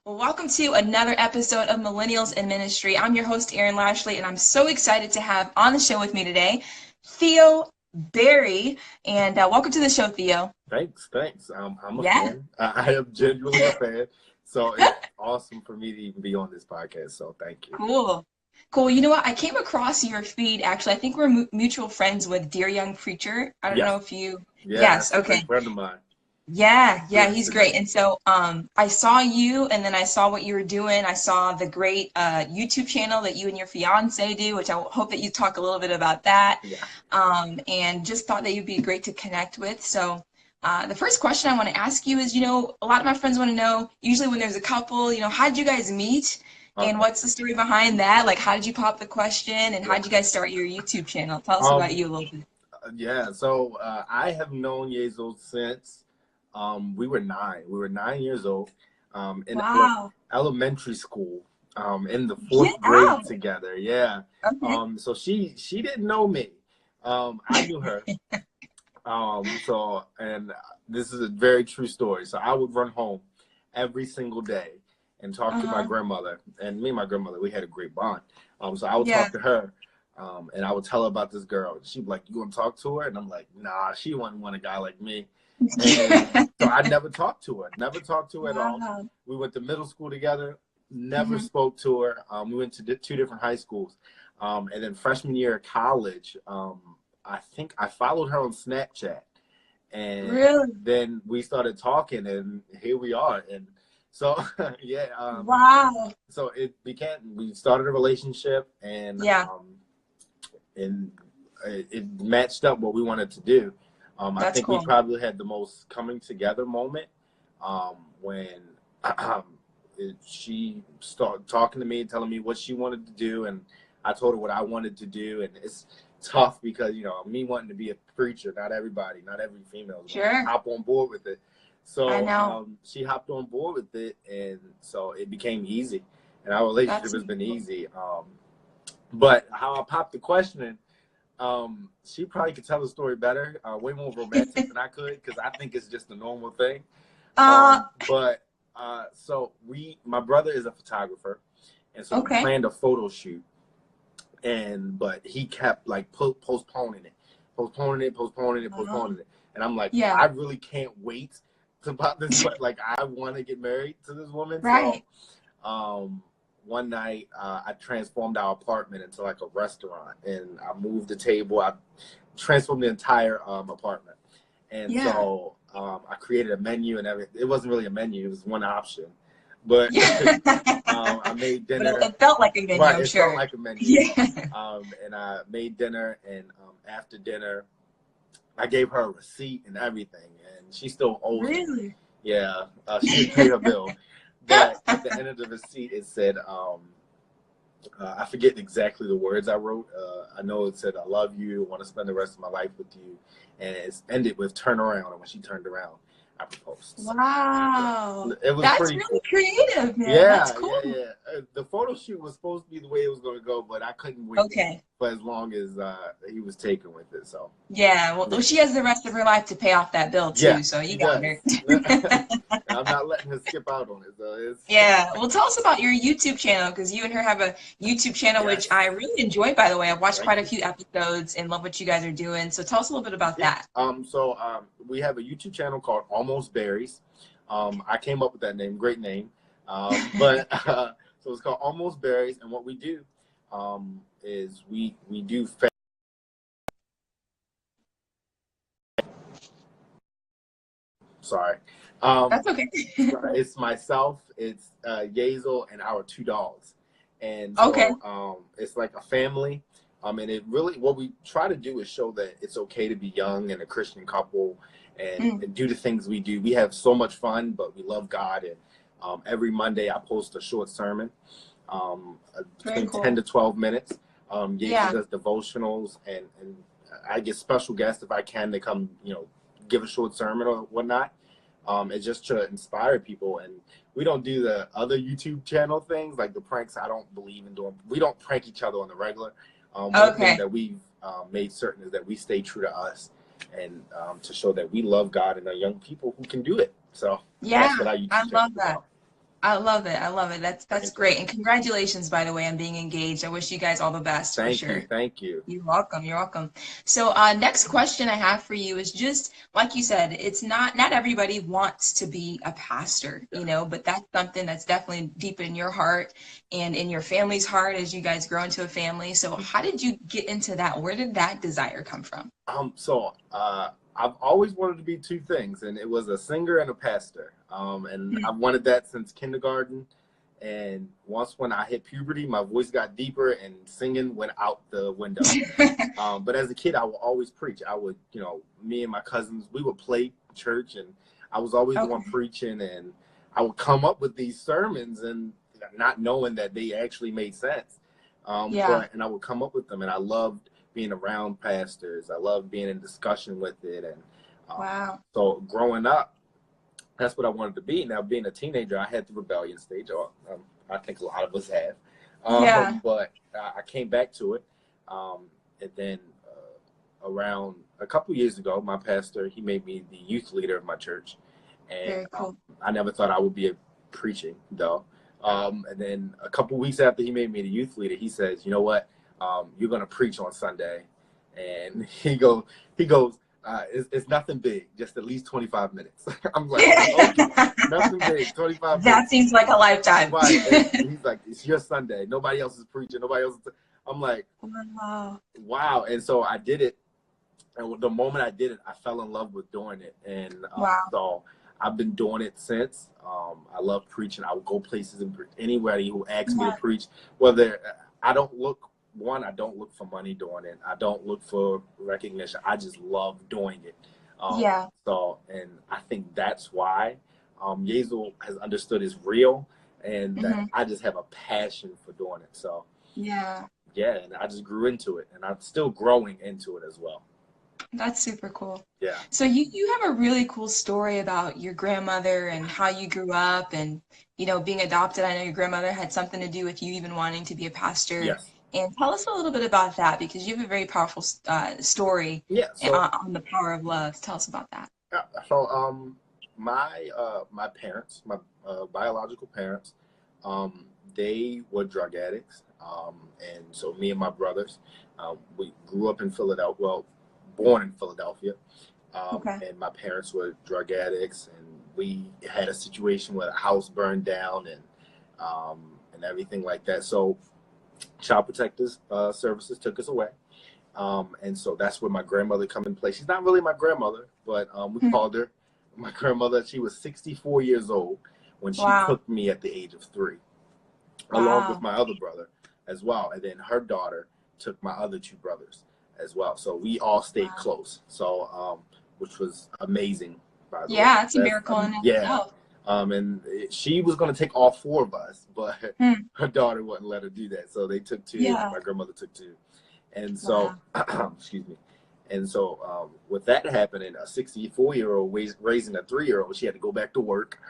Well, welcome to another episode of Millennials in Ministry. I'm your host, Erin Lashley, and I'm so excited to have on the show with me today, Theo Barry. And welcome to the show, Theo. Thanks. I'm a Yeah. fan. I am genuinely a fan. So it's awesome for me to even be on this podcast. So thank you. Cool. Cool. You know what? I came across your feed, actually. I think we're mutual friends with Dear Young Preacher. I don't know Yes. if you... Yeah, Yes, that's a great okay. friend of mine. Yeah, Good he's to great. know. And so I saw you and then I saw what you were doing. I saw the great YouTube channel that you and your fiance do, which I hope that you talk a little bit about that. Yeah. And just thought that you'd be great to connect with. So the first question I want to ask you is, a lot of my friends want to know, usually when there's a couple, how did you guys meet? And Okay. what's the story behind that? Like, how did you pop the question? And how Yeah. did you guys start your YouTube channel? Tell us about Um. you a little bit. Yeah. So I have known Yezo since we were 9. We were 9 years old. In Wow. elementary school. In the Get fourth grade out. together. Yeah. Okay. So she didn't know me. I knew her. And this is a very true story. So I would run home every single day and talk to my Uh-huh. grandmother. And me and my grandmother, we had a great bond. So I would Yeah. talk to her, and I would tell her about this girl. She'd be like, "You want to talk to her?" And I'm like, "Nah, she wouldn't want a guy like me." And so I never talked to her. Never talked to her at all. Wow. We went to middle school together. Never Hmm. spoke to her. We went to two different high schools. And then freshman year of college, I think I followed her on Snapchat, and Really? then we started talking, and here we are. And so, yeah, Wow. so we started a relationship, Yeah, and it matched up what we wanted to do. I that's think we cool. probably had the most coming together moment when she started talking to me, telling me what she wanted to do, and I told her what I wanted to do. And it's tough because me wanting to be a preacher, not every female is going to Sure. hop on board with it. I So know. she hopped on board with it, and so it became easy, and our relationship That's has been easy. But how I popped the question in, she probably could tell the story better, way more romantic than I could, because I think it's just a normal thing. uh But so my brother is a photographer, and so we okay. planned a photo shoot, but he kept like postponing it, Uh, and I'm like, yeah, I really can't wait to pop this, but like I want to get married to this woman. So right. one night I transformed our apartment into like a restaurant, and I moved the table. I transformed the entire apartment, and Yeah. so I created a menu and everything. It wasn't really a menu; it was one option. But Yeah. I made But dinner. it felt like a menu, Right, I'm it felt sure. like a menu. Yeah. And I made dinner, and after dinner, I gave her a receipt and everything, and she still owes me. Really? Yeah, she didn't pay her bill, but at the end of the receipt, it said, I forget exactly the words I wrote. I know it said, "I love you, want to spend the rest of my life with you," and it's ended with "turn around." And when she turned around, I proposed. So, Wow. it was That's pretty really cool. creative, man. That's Yeah, cool. yeah, yeah. The photo shoot was supposed to be the way it was going to go, but I couldn't wait Okay. for as long as he was taken with it. So, Yeah, well, yeah, she has the rest of her life to pay off that bill yeah, too, so she you got does. her. I'm not letting her skip out on it. So it's Yeah, well, tell us about your YouTube channel because you and her have a YouTube channel, which yes. I really enjoy, by the way. I've watched Thank quite a you. few episodes and love what you guys are doing. So tell us a little bit about Yeah. that. We have a YouTube channel called Almost Berries. I came up with that name. Great name. But so it's called Almost Berries, and what we do is we do. Sorry. That's okay. It's myself, it's Yazel, and our 2 dogs. And Okay. so it's like a family. And it really, what we try to do is show that it's okay to be young and a Christian couple Mm, and do the things we do. We have so much fun, but we love God. And every Monday I post a short sermon, very between 10 cool. to 12 minutes. Yazel Yeah. does devotionals, and I get special guests if I can to come, give a short sermon or whatnot. It's just to inspire people. And we don't do the other YouTube channel things like the pranks. I don't believe in doing. We don't prank each other on the regular. One thing Okay. that we've made certain is that we stay true to us, and to show that we love God and are young people who can do it. So Yeah, that's what our I YouTube channel love is that. about. I love it. I love it. That's Thank you. great. And congratulations, by the way, on being engaged. I wish you guys all the best for Thank you. sure. Thank you. You're welcome. You're welcome. So, next question I have for you is just like you said, it's not everybody wants to be a pastor, Yeah. but that's something that's definitely deep in your heart and in your family's heart as you guys grow into a family. So, how did you get into that? Where did that desire come from? I've always wanted to be two things, and it was a singer and a pastor. And Hmm. I've wanted that since kindergarten. And once when I hit puberty, my voice got deeper and singing went out the window. But as a kid, I would always preach. I would, me and my cousins, we would play church, and I was always the one Okay. preaching, and I would come up with these sermons and not knowing that they actually made sense. Yeah. And I would come up with them, and I loved being around pastors. I loved being in discussion with it, and Wow. so growing up, that's what I wanted to be. Now, being a teenager, I had the rebellion stage. I think a lot of us have, Yeah. but I came back to it, and then around a couple years ago, my pastor, he made me the youth leader of my church, and Very cool. I never thought I would be preaching though. And then a couple weeks after he made me the youth leader, he says, "You know what? You're going to preach on Sunday," and he goes, it's nothing big, just at least 25 minutes. I'm like, okay, nothing big, 25 That minutes. seems like a lifetime. Right. And he's like, it's your Sunday. Nobody else is preaching. Nobody else is. I'm like, Wow. wow. And so I did it. And the moment I did it, I fell in love with doing it. And Wow. so I've been doing it since. I love preaching. I would go places and anybody who asks me to Yeah. preach, whether I don't look, I don't look for money doing it. I don't look for recognition. I just love doing it. Yeah. And I think that's why Yezel has understood it's real, and that Hmm. I just have a passion for doing it. So Yeah. yeah, and I just grew into it, and I'm still growing into it as well. That's super cool. Yeah. So you have a really cool story about your grandmother and how you grew up and being adopted. I know your grandmother had something to do with you even wanting to be a pastor. Yes. And tell us a little bit about that because you have a very powerful story Yeah. on the power of love. Tell us about that. Yeah, so my parents, my biological parents, they were drug addicts, and so me and my brothers, we grew up in Philadelphia. Well, born in Philadelphia, Okay. and my parents were drug addicts, and we had a situation where the house burned down and everything like that. So Child Protective Services took us away. And so that's where my grandmother come in play. She's not really my grandmother, but we Hmm. called her my grandmother. She was 64 years old when she Wow. took me at the age of 3, along with Wow. my other brother as well. And then her daughter took my other 2 brothers as well. So we all stayed Wow. close. So, which was amazing, by the way. Yeah, it's a miracle in Yeah. itself. She was going to take all 4 of us, but Hmm. her daughter wouldn't let her do that. So they took 2. Yeah. My grandmother took 2. And so, Wow. excuse me. And so, with that happening, a 64-year-old raising a 3-year-old, she had to go back to work.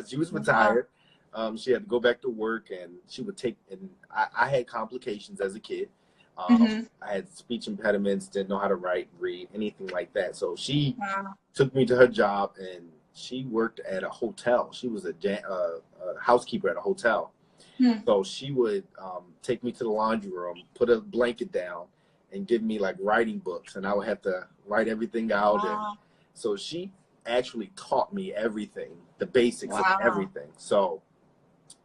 She was Wow. retired. She had to go back to work, and she would take. And I had complications as a kid. Hmm. I had speech impediments, didn't know how to write, read, anything like that. So she Wow. took me to her job, and she worked at a hotel. She was a housekeeper at a hotel. Hmm. So she would take me to the laundry room, put a blanket down, and give me like writing books, and I would have to write everything out. And Wow. so she actually taught me everything, the basics of Wow. everything. So,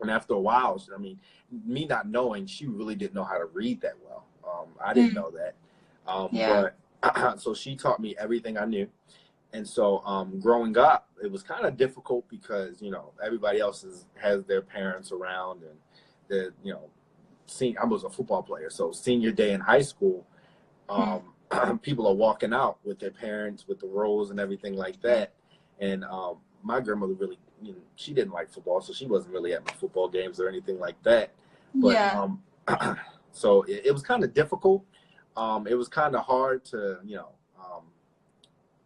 and after a while, I mean, me not knowing, she really didn't know how to read that well. I didn't Hmm. know that, Yeah. but so she taught me everything I knew. And so, growing up, it was kind of difficult because everybody else has their parents around, and the I was a football player, so senior day in high school, Hmm. people are walking out with their parents with the rolls and everything like Yeah. that. And my grandmother really, she didn't like football, so she wasn't really at my football games or anything like that. But Yeah. so it was kind of difficult. It was kind of hard to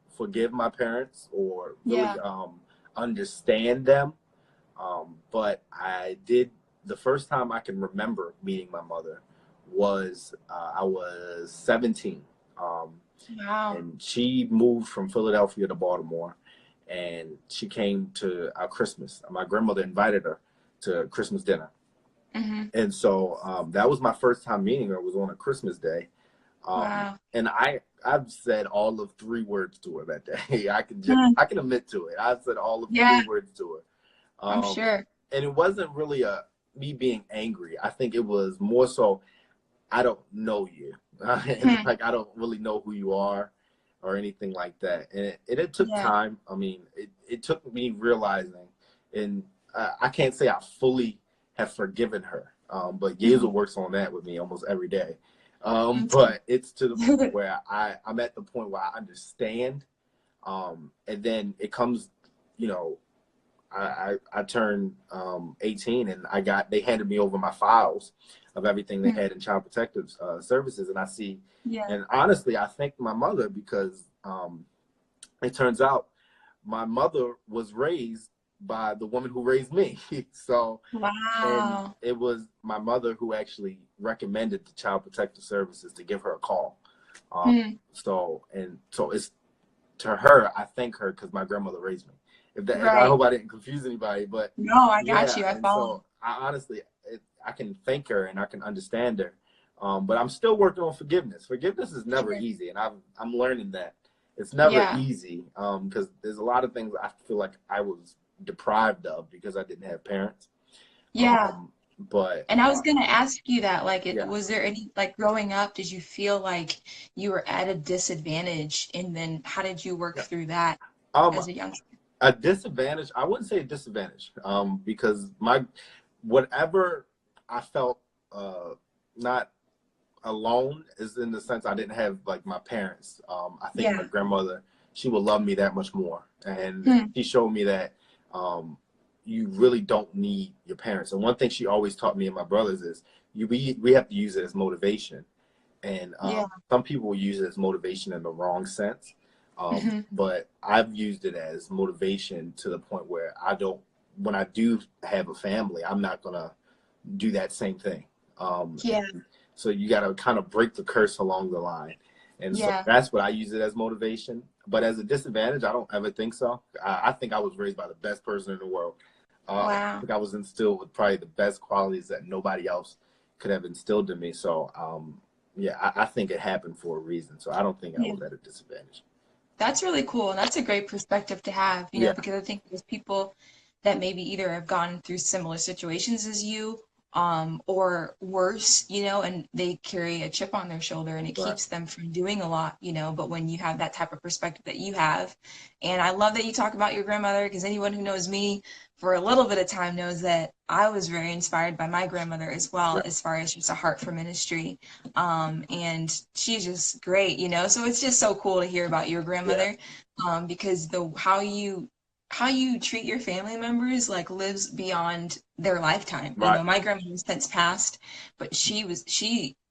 forgive my parents or really Yeah. understand them. But I did. The first time I can remember meeting my mother was I was 17. Wow. And she moved from Philadelphia to Baltimore. and she came to our Christmas. My grandmother invited her to Christmas dinner. Mm-hmm. And so that was my first time meeting her, was on a Christmas day. Wow. And I've said all of 3 words to her that day. Hmm. I can admit to it. I said all of Yeah, 3 words to her. I'm sure. And it wasn't really me being angry. I think it was more so, I don't know you. And Hmm. like, I don't really know who you are or anything like that. And it took Yeah. time. I mean, it took me realizing, and I can't say I fully have forgiven her. But Mhm. Yezel works on that with me almost every day. That's But it's to the point good. where I'm at the point where I understand. And then it comes, you know, I turned 18, and they handed me over my files of everything they Hmm. had in child protective services, and I see, Yeah. and honestly, I thank my mother, because it turns out my mother was raised by the woman who raised me. So, and Wow. it was my mother who actually recommended the child protective services to give her a call. Um, Hmm. so it's to her, I thank her, because my grandmother raised me. If I Right. hope I didn't confuse anybody, but No, I got yeah, you. I and follow. so I honestly, I can thank her and I can understand her, but I'm still working on forgiveness. Forgiveness is never Sure. easy, and I'm learning that it's never Yeah. easy, because there's a lot of things I feel like I was deprived of because I didn't have parents. Yeah. Um, but And I was gonna ask you that, like, yeah, was there any, like, growing up, did you feel like you were at a disadvantage, and then how did you work yeah. through that Um, as a youngster? a disadvantage, I wouldn't say a disadvantage, because whatever I felt not alone is in the sense I didn't have like my parents. I think my Yeah. grandmother, she would love me that much more, and Hmm. she showed me that you really don't need your parents. And one thing she always taught me and my brothers is we have to use it as motivation. And Yeah. some people will use it as motivation in the wrong sense. Hmm. But I've used it as motivation to the point where when I do have a family, I'm not going to do that same thing. Yeah. And so you got to kind of break the curse along the line. And so Yeah. that's what I use it as motivation. But as a disadvantage, I don't ever think so. I think I was raised by the best person in the world. I Wow. think I was instilled with probably the best qualities that nobody else could have instilled in me. So, yeah, I think it happened for a reason. So I don't think I Yeah. was at a disadvantage. That's really cool. And that's a great perspective to have, Yeah, because I think there's people that maybe either have gone through similar situations as you, or worse, and they carry a chip on their shoulder and it right. keeps them from doing a lot, but when you have that type of perspective that you have, and I love that you talk about your grandmother, because anyone who knows me for a little bit of time knows that I was very inspired by my grandmother as well, Yeah, as far as just a heart for ministry. And she's just great, so it's just so cool to hear about your yeah, grandmother, because the how you treat your family members like lives beyond their lifetime. right. My grandmother has since passed, but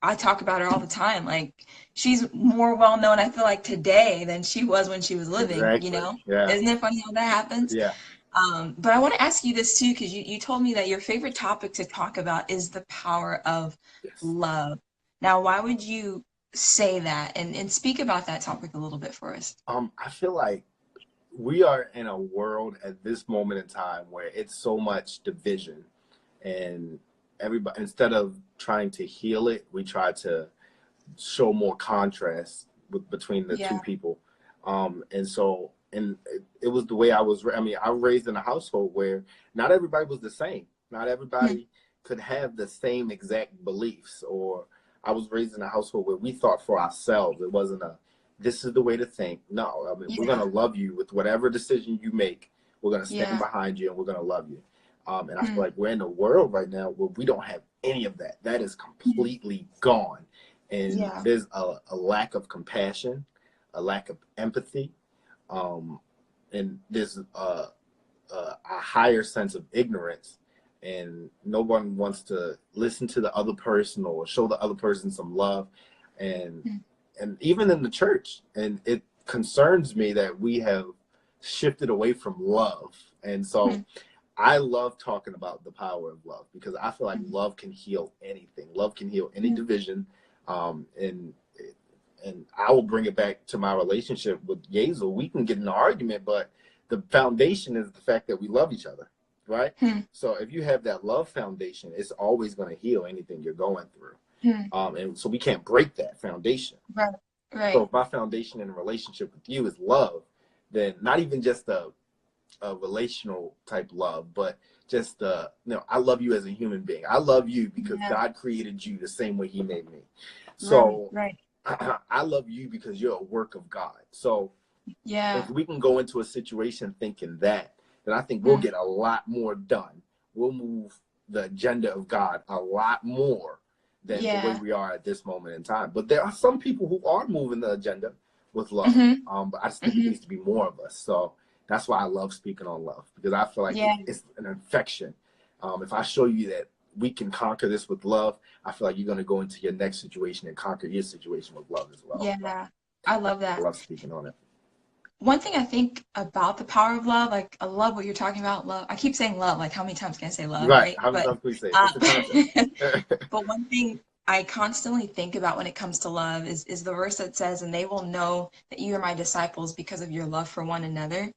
I talk about her all the time. Like, she's more well known, I feel like, today than she was when she was living, Exactly. Yeah, Isn't it funny how that happens? yeah. But I want to ask you this too, because you told me that your favorite topic to talk about is the power of Yes. love. Now, why would you say that, and speak about that topic a little bit for us? I feel like we are in a world at this moment in time where it's so much division, and everybody, instead of trying to heal it, we try to show more contrast between the two Yeah. people. And so, and it was the way I mean, I was raised in a household where not everybody was the same. Not Hmm. everybody could have the same exact beliefs. Or I was raised in a household where we thought for ourselves. It wasn't this is the way to think. No, I mean, we're going Yeah. to love you with whatever decision you make. We're going to stand Yeah. behind you and we're going to love you. And I feel Hmm. like we're in a world right now where we don't have any of that. That is Hmm. completely gone. And Yeah. there's a lack of compassion, a lack of empathy, um, and there's a higher sense of ignorance. And no one wants to listen to the other person or show the other person some love. And Hmm. and even in the church, and it concerns me that we have shifted away from love. And so Hmm. I love talking about the power of love, because I feel like Hmm. love can heal anything. Love can heal any Hmm. division. Um, and and I will bring it back to my relationship with Yezel. We can get in an argument, but the foundation is the fact that we love each other, right? Hmm. So if you have that love foundation, it's always going to heal anything you're going through. Hmm. And so we can't break that foundation. Right. So Right. if my foundation in a relationship with you is love, then not even just a relational type love, but just I love you as a human being. I love you because Yeah. God created you the same way he made me. Right. So Right. I love you because you're a work of God. So Yeah. if we can go into a situation thinking that, then I think we'll Hmm. get a lot more done. We'll move the agenda of God a lot more than the way Yeah. we are at this moment in time. But there are some people who are moving the agenda with love. Hmm. But I just think it Hmm. needs to be more of us. So that's why I love speaking on love, because I feel like Yeah. it's an infection. If I show you that we can conquer this with love, I feel like you're going to go into your next situation and conquer your situation with love as well. So Yeah. I love I that. love speaking on it. One thing I think about the power of love, like I love what you're talking about, love. I keep saying love, like how many times can I say love, Right. right? How many But times can we say it? uh, It's the concept. but one thing I constantly think about when it comes to love is the verse that says, "And they will know that you are my disciples because of your love for one another."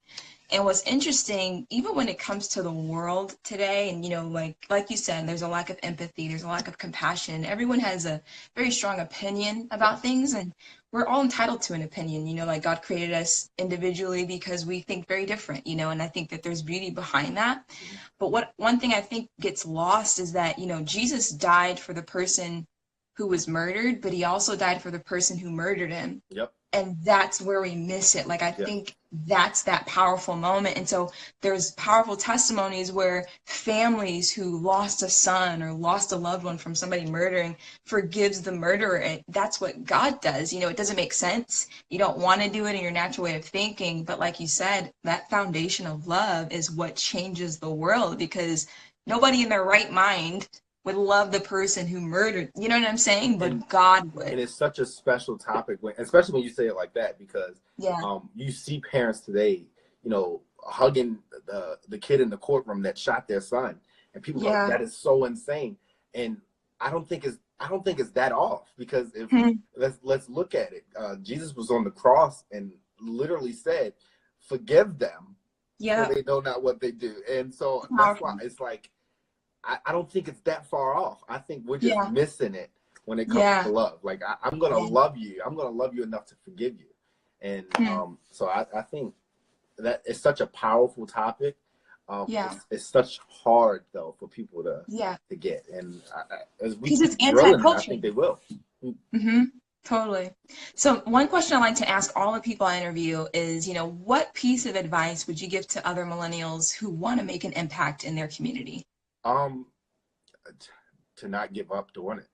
And what's interesting, even when it comes to the world today, and like you said, there's a lack of empathy, there's a lack of compassion. Everyone has a very strong opinion about things, and we're all entitled to an opinion. Like God created us individually because we think very different, and I think that there's beauty behind that. But one thing I think gets lost is that, Jesus died for the person who was murdered, but he also died for the person who murdered him. Yep. And that's where we miss it. Like, I Yes. think that's that powerful moment. And so there's powerful testimonies where families who lost a son or lost a loved one from somebody murdering forgives the murderer. And that's what God does. It doesn't make sense. You don't want to do it in your natural way of thinking. But like you said, that foundation of love is what changes the world, because nobody in their right mind would love the person who murdered. You know what I'm saying? And But God and would. it's such a special topic, especially when you say it like that, because Yeah. you see parents today, hugging the kid in the courtroom that shot their son, and people go, Yeah. "That is so insane." And I don't think it's that off, because if Hmm. let's look at it. Jesus was on the cross and literally said, "Forgive them, for Yep. they know not what they do." And so that's why Powerful. it's like I don't think it's that far off. I think we're just Yeah. missing it when it comes to Yeah. love. Like I'm gonna Yeah. love you. I'm gonna love you enough to forgive you. And Hmm. so I think that it's such a powerful topic. Yeah. It's such hard though for people Yeah. to get. And as we Because it's keep drilling it, I anti-culture. think they will. Mm-hmm. Totally. So one question I like to ask all the people I interview is, what piece of advice would you give to other millennials who want to make an impact in their community? Um, to not give up doing it.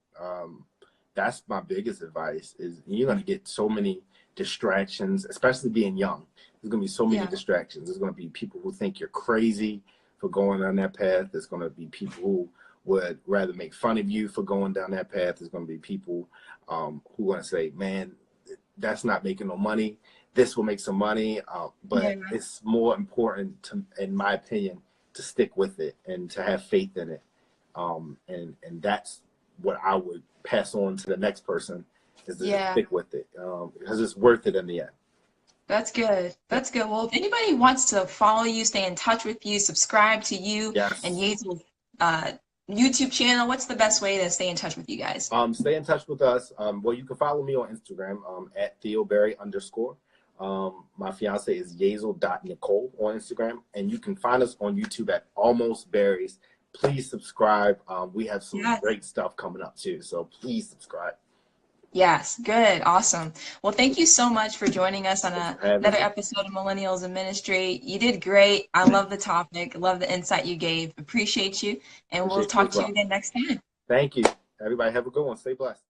That's my biggest advice. Is you're gonna get so many distractions, especially being young. There's gonna be so many Yeah. distractions. There's gonna be people who think you're crazy for going down that path. There's gonna be people who would rather make fun of you for going down that path. There's gonna be people who want to say, "Man, that's not making no money. This will make some money." Yeah. But it's more important, in my opinion, to stick with it and to have faith in it. And that's what I would pass on to the next person, is to just Yeah. stick with it, because it's worth it in the end. That's good. Yeah. That's good. Well, if anybody wants to follow you, stay in touch with you, subscribe to you and Yes. Yazel's uh, YouTube channel, what's the best way to stay in touch with you guys? Stay in touch with us. Well, you can follow me on Instagram at theoberry_. My fiance is yazel.nicole on Instagram, and you can find us on YouTube at Almost Berries. Please subscribe. We have some Yes. great stuff coming up too, so please subscribe. Yes, good, awesome. Well, thank you so much for joining us on Thanks for having another me. episode of Millennials in Ministry. You did great. I love the topic, love the insight you gave. Appreciate you, and we'll Appreciate you talk as to you well. again next time. Thank you. Everybody have a good one. Stay blessed.